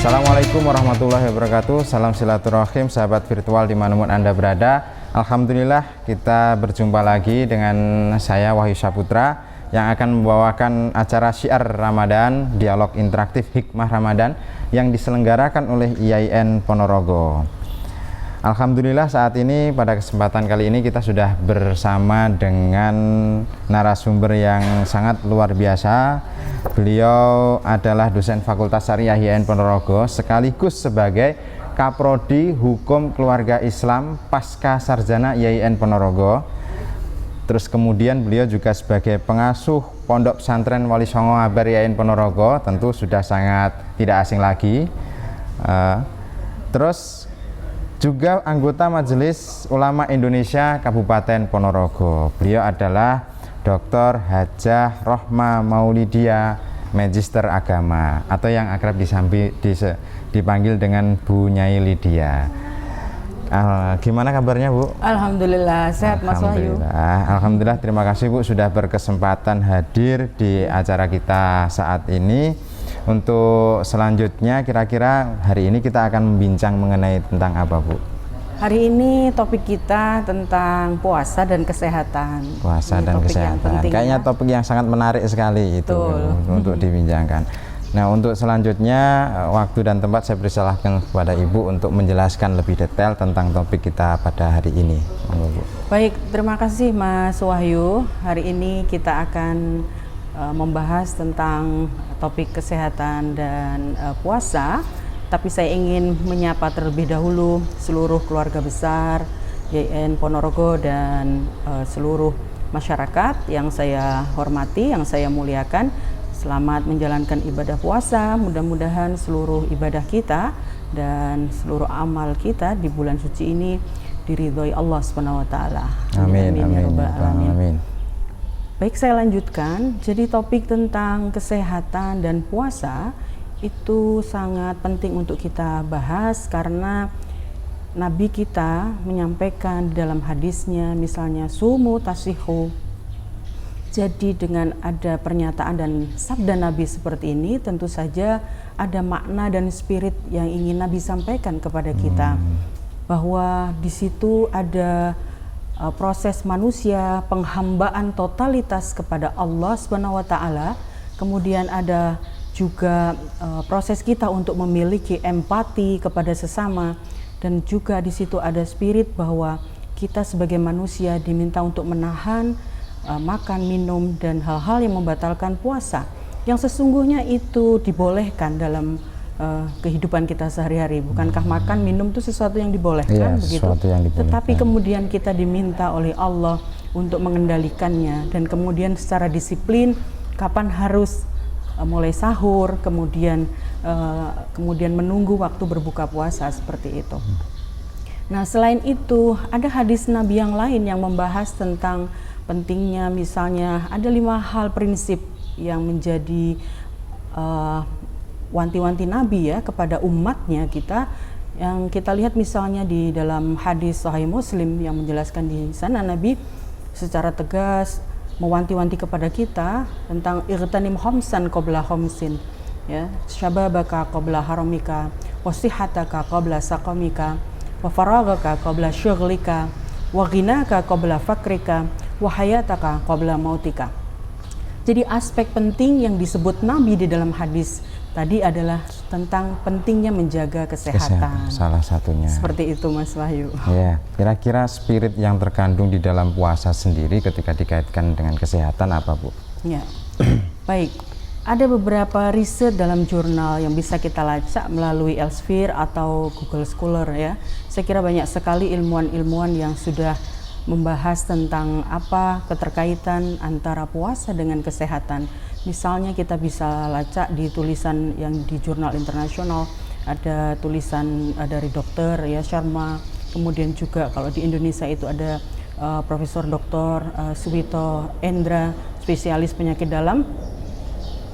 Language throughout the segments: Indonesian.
Assalamualaikum warahmatullahi wabarakatuh. Salam silaturahim sahabat virtual dimanapun Anda berada. Alhamdulillah kita berjumpa lagi dengan saya Wahyu Saputra yang akan membawakan acara Syiar Ramadan, dialog interaktif Hikmah Ramadan yang diselenggarakan oleh IAIN Ponorogo. Alhamdulillah saat ini pada kesempatan kali ini kita sudah bersama dengan narasumber yang sangat luar biasa. Beliau adalah dosen Fakultas Syariah IAIN Ponorogo sekaligus sebagai Kaprodi Hukum Keluarga Islam Pasca Sarjana IAIN Ponorogo. Terus kemudian beliau juga sebagai pengasuh Pondok Pesantren Wali Songo Abar IAIN Ponorogo, tentu sudah sangat tidak asing lagi. Terus juga anggota Majelis Ulama Indonesia Kabupaten Ponorogo. Beliau adalah Dr. Hajah Rohma Maulidia, Magister Agama, atau yang akrab dipanggil dengan Bu Nyai Lydia. Gimana kabarnya, Bu? Alhamdulillah, sehat Mas Wahyu. Alhamdulillah, terima kasih Bu sudah berkesempatan hadir di acara kita saat ini. Untuk selanjutnya, kira-kira hari ini kita akan membincang mengenai tentang apa, Bu? Hari ini topik kita tentang puasa dan kesehatan. Puasa dan kesehatan. Kayaknya topik yang sangat menarik sekali itu untuk dibincangkan. Nah, untuk selanjutnya waktu dan tempat saya persilahkan kepada Ibu untuk menjelaskan lebih detail tentang topik kita pada hari ini. Baik, terima kasih Mas Wahyu. Hari ini kita akan membahas tentang topik kesehatan dan puasa, tapi saya ingin menyapa terlebih dahulu seluruh keluarga besar IAIN Ponorogo dan seluruh masyarakat yang saya hormati, yang saya muliakan. Selamat menjalankan ibadah puasa. Mudah-mudahan seluruh ibadah kita dan seluruh amal kita di bulan suci ini diridhoi Allah Subhanahu wa taala. Amin amin amin. Baik, saya lanjutkan. Jadi topik tentang kesehatan dan puasa itu sangat penting untuk kita bahas karena Nabi kita menyampaikan dalam hadisnya, misalnya sumu tasihu. Jadi dengan ada pernyataan dan sabda Nabi seperti ini, tentu saja ada makna dan spirit yang ingin Nabi sampaikan kepada kita, bahwa di situ ada proses manusia, penghambaan totalitas kepada Allah Subhanahu wa taala. Kemudian ada juga proses kita untuk memiliki empati kepada sesama, dan juga di situ ada spirit bahwa kita sebagai manusia diminta untuk menahan makan, minum, dan hal-hal yang membatalkan puasa, yang sesungguhnya itu dibolehkan dalam kehidupan kita sehari-hari. Bukankah makan, minum itu sesuatu yang dibolehkan, begitu? Yang dibolehkan. Tetapi kemudian kita diminta oleh Allah untuk mengendalikannya, dan kemudian secara disiplin kapan harus mulai sahur, kemudian menunggu waktu berbuka puasa, seperti itu. Nah, selain itu ada hadis Nabi yang lain yang membahas tentang pentingnya, misalnya ada 5 hal prinsip yang menjadi wanti-wanti Nabi ya kepada umatnya kita, yang kita lihat misalnya di dalam hadis Sahih Muslim yang menjelaskan di sana Nabi secara tegas mewanti-wanti kepada kita tentang irtanim khamsan qabla khamsin, ya, syababaka qabla haramika, wasihataka qabla saqamika, wa faragaka qabla syughlika, wa ghinaka qabla fakrika, wa hayataka qabla mautika. Jadi aspek penting yang disebut Nabi di dalam hadis tadi adalah tentang pentingnya menjaga kesehatan. Salah satunya. Seperti itu Mas Wahyu. Ya, kira-kira spirit yang terkandung di dalam puasa sendiri ketika dikaitkan dengan kesehatan apa, Bu? Ya. Baik. Ada beberapa riset dalam jurnal yang bisa kita lacak melalui Elsevier atau Google Scholar ya. Saya kira banyak sekali ilmuwan-ilmuwan yang sudah membahas tentang apa keterkaitan antara puasa dengan kesehatan. Misalnya kita bisa lacak di tulisan yang di jurnal internasional, ada tulisan dari dokter ya Sharma, kemudian juga kalau di Indonesia itu ada Profesor Dr. Suwito Endra, spesialis penyakit dalam.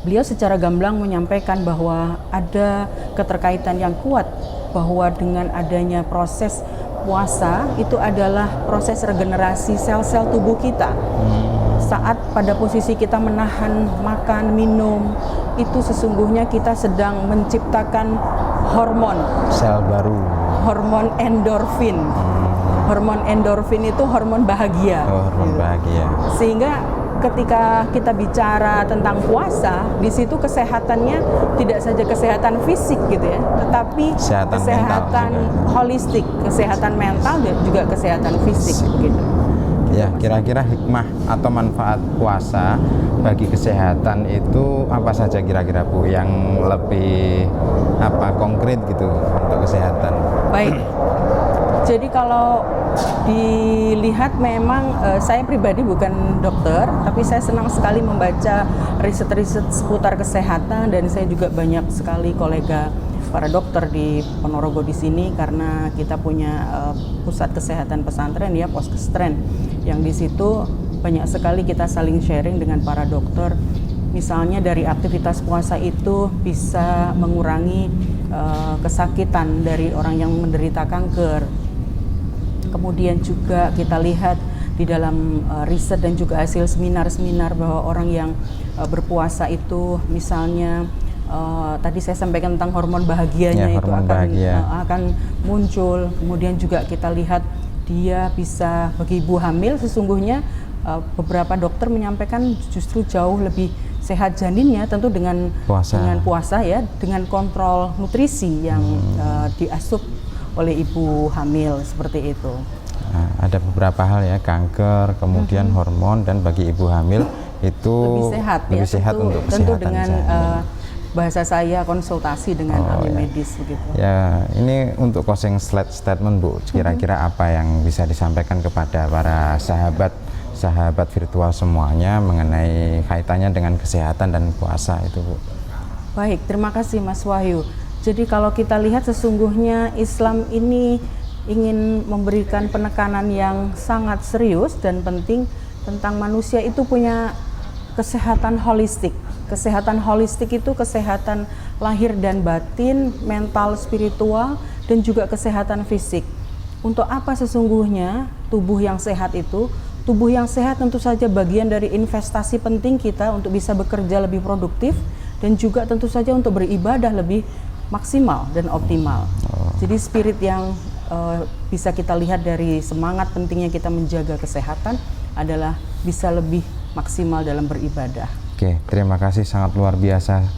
Beliau secara gamblang menyampaikan bahwa ada keterkaitan yang kuat bahwa dengan adanya proses puasa itu adalah proses regenerasi sel-sel tubuh kita. Saat pada posisi kita menahan makan, minum, itu sesungguhnya kita sedang menciptakan hormon, sel baru. hormon endorfin. Hormon endorfin itu hormon bahagia. Oh, hormon gitu. bahagia. Sehingga ketika kita bicara tentang puasa, di situ kesehatannya tidak saja kesehatan fisik gitu ya, tetapi kesehatan holistik, kesehatan mental dan juga kesehatan fisik gitu. Ya, kira-kira hikmah atau manfaat puasa bagi kesehatan itu apa saja kira-kira Bu yang lebih konkret gitu untuk kesehatan? Baik. Jadi kalau dilihat memang saya pribadi bukan dokter, tapi saya senang sekali membaca riset-riset seputar kesehatan dan saya juga banyak sekali kolega para dokter di Ponorogo di sini karena kita punya pusat kesehatan pesantren ya, Poskestren, yang di situ banyak sekali kita saling sharing dengan para dokter. Misalnya dari aktivitas puasa itu bisa mengurangi kesakitan dari orang yang menderita kanker. Kemudian juga kita lihat di dalam riset dan juga hasil seminar-seminar bahwa orang yang berpuasa itu misalnya tadi saya sampaikan tentang hormon bahagianya ya, itu akan muncul. Kemudian juga kita lihat dia bisa bagi ibu hamil sesungguhnya beberapa dokter menyampaikan justru jauh lebih sehat janinnya tentu dengan puasa ya, dengan kontrol nutrisi yang diasup oleh ibu hamil seperti itu. Nah, ada beberapa hal ya, kanker, kemudian hormon, dan bagi ibu hamil itu lebih sehat untuk kesehatan. Tentu dengan bahasa saya konsultasi dengan ahli medis begitu. Ya, ini untuk closing statement Bu, kira-kira apa yang bisa disampaikan kepada para sahabat virtual semuanya mengenai kaitannya dengan kesehatan dan puasa itu Bu? Baik, terima kasih Mas Wahyu. Jadi kalau kita lihat sesungguhnya Islam ini ingin memberikan penekanan yang sangat serius dan penting tentang manusia itu punya kesehatan holistik. Kesehatan holistik itu kesehatan lahir dan batin, mental, spiritual, dan juga kesehatan fisik. Untuk apa sesungguhnya tubuh yang sehat itu? Tubuh yang sehat tentu saja bagian dari investasi penting kita untuk bisa bekerja lebih produktif dan juga tentu saja untuk beribadah lebih maksimal dan optimal. Jadi spirit yang bisa kita lihat dari semangat pentingnya kita menjaga kesehatan adalah bisa lebih maksimal dalam beribadah. Oke, terima kasih, sangat luar biasa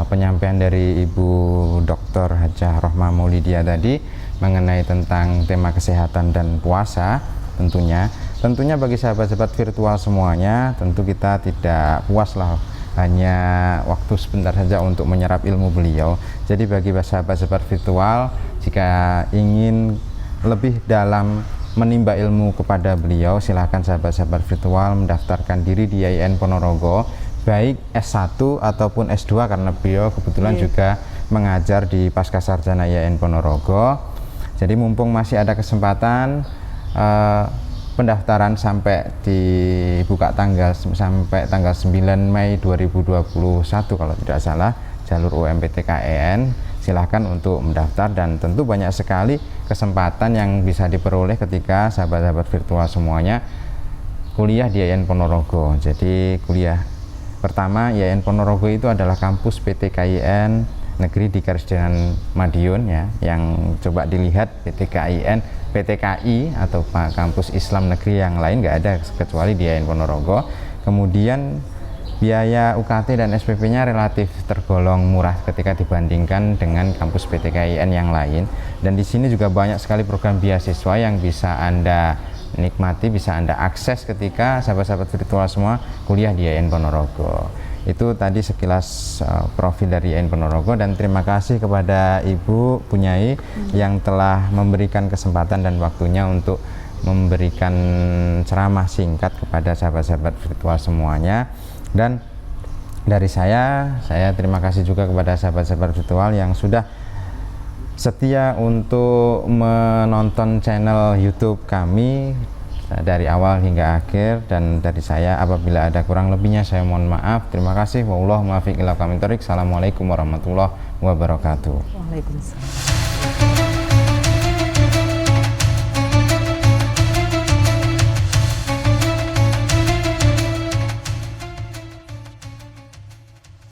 penyampaian dari Ibu Dr. Hajah Rohmah Maulidia tadi mengenai tentang tema kesehatan dan puasa. Tentunya bagi sahabat-sahabat virtual semuanya, tentu kita tidak puas lah hanya waktu sebentar saja untuk menyerap ilmu beliau. Jadi bagi sahabat-sahabat virtual, jika ingin lebih dalam menimba ilmu kepada beliau, silahkan sahabat-sahabat virtual mendaftarkan diri di IAIN Ponorogo, baik S1 ataupun S2 karena beliau kebetulan juga mengajar di Pascasarjana IAIN Ponorogo. Jadi mumpung masih ada kesempatan, pendaftaran sampai dibuka sampai tanggal 9 Mei 2021 kalau tidak salah, jalur UMPTKEN. Silahkan untuk mendaftar dan tentu banyak sekali kesempatan yang bisa diperoleh ketika sahabat-sahabat virtual semuanya kuliah di IAIN Ponorogo. Jadi kuliah pertama IAIN Ponorogo itu adalah kampus PTKIN negeri di Karisdenan Madiun ya, yang coba dilihat PTKI atau kampus Islam negeri yang lain nggak ada kecuali di IAIN Ponorogo. Kemudian biaya UKT dan SPP-nya relatif tergolong murah ketika dibandingkan dengan kampus PTKIN yang lain. Dan di sini juga banyak sekali program beasiswa yang bisa Anda nikmati, bisa Anda akses ketika sahabat-sahabat virtual semua kuliah di IAIN Ponorogo. Itu tadi sekilas profil dari IAIN Ponorogo, dan terima kasih kepada Ibu Punyai yang telah memberikan kesempatan dan waktunya untuk memberikan ceramah singkat kepada sahabat-sahabat virtual semuanya. Dan dari saya terima kasih juga kepada sahabat-sahabat virtual yang sudah setia untuk menonton channel YouTube kami dari awal hingga akhir. Dan dari saya, apabila ada kurang lebihnya saya mohon maaf. Terima kasih. Assalamualaikum warahmatullahi wabarakatuh. Waalaikumsalam.